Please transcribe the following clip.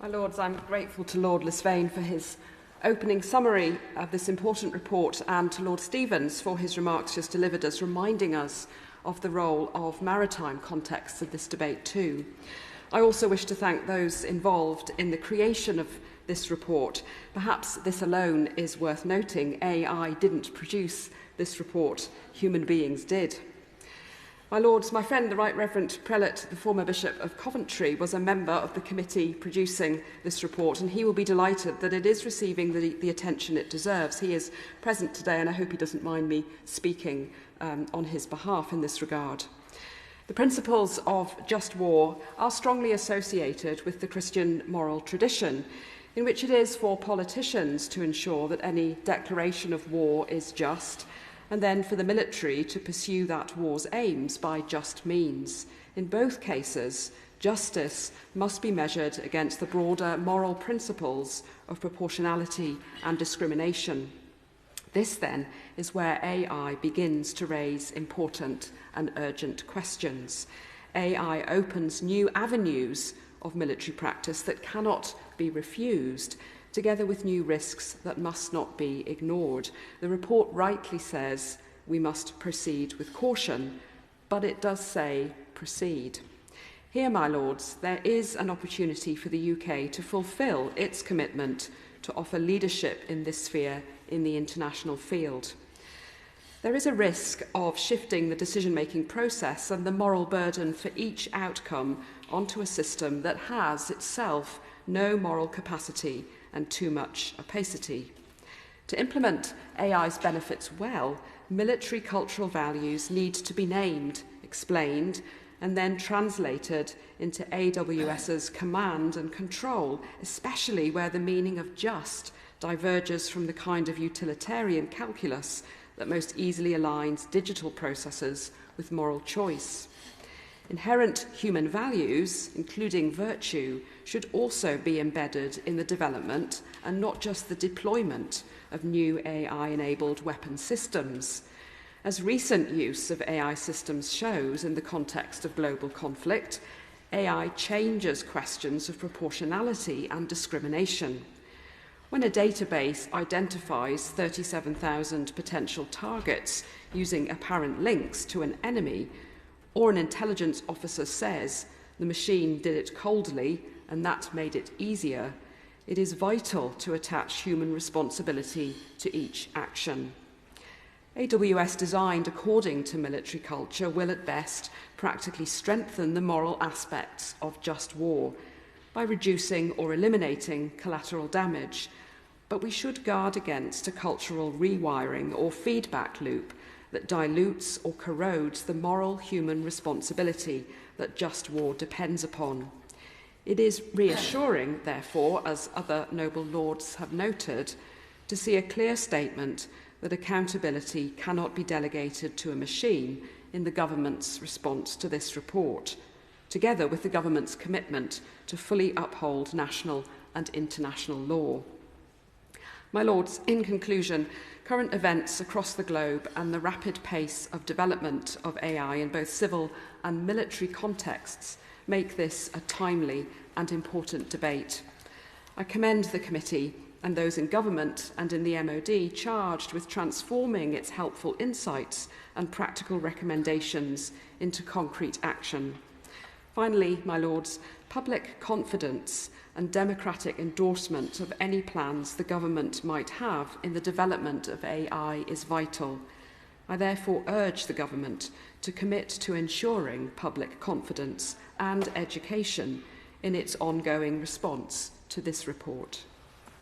My Lords, I'm grateful to Lord Lisvane for his opening summary of this important report and to Lord Stevens for his remarks just delivered us, reminding us of the role of maritime contexts of this debate too. I also wish to thank those involved in the creation of this report. Perhaps this alone is worth noting. AI didn't produce this report, human beings did. My Lords, my friend, the Right Reverend Prelate, the former Bishop of Coventry, was a member of the committee producing this report, and he will be delighted that it is receiving the attention it deserves. He is present today, and I hope he doesn't mind me speaking on his behalf in this regard. The principles of just war are strongly associated with the Christian moral tradition, in which it is for politicians to ensure that any declaration of war is just, and then for the military to pursue that war's aims by just means. In both cases, justice must be measured against the broader moral principles of proportionality and discrimination. This, then, is where AI begins to raise important and urgent questions. AI opens new avenues of military practice that cannot be refused, together with new risks that must not be ignored. The report rightly says we must proceed with caution, but it does say proceed. Here, my Lords, there is an opportunity for the UK to fulfil its commitment to offer leadership in this sphere in the international field. There is a risk of shifting the decision-making process and the moral burden for each outcome onto a system that has itself no moral capacity and too much opacity. To implement AI's benefits well, military cultural values need to be named, explained, and then translated into AWS's command and control, especially where the meaning of just diverges from the kind of utilitarian calculus that most easily aligns digital processes with moral choice. Inherent human values, including virtue, should also be embedded in the development and not just the deployment of new AI-enabled weapon systems. As recent use of AI systems shows in the context of global conflict, AI changes questions of proportionality and discrimination. When a database identifies 37,000 potential targets using apparent links to an enemy, or an intelligence officer says the machine did it coldly and that made it easier, it is vital to attach human responsibility to each action. AWS designed according to military culture will at best practically strengthen the moral aspects of just war by reducing or eliminating collateral damage, but we should guard against a cultural rewiring or feedback loop that dilutes or corrodes the moral human responsibility that just war depends upon. It is reassuring, therefore, as other noble lords have noted, to see a clear statement that accountability cannot be delegated to a machine in the government's response to this report, together with the government's commitment to fully uphold national and international law. My Lords, in conclusion, current events across the globe and the rapid pace of development of AI in both civil and military contexts make this a timely and important debate. I commend the committee and those in government and in the MOD charged with transforming its helpful insights and practical recommendations into concrete action. Finally, my Lords, public confidence and democratic endorsement of any plans the government might have in the development of AI is vital. I therefore urge the government to commit to ensuring public confidence and education in its ongoing response to this report.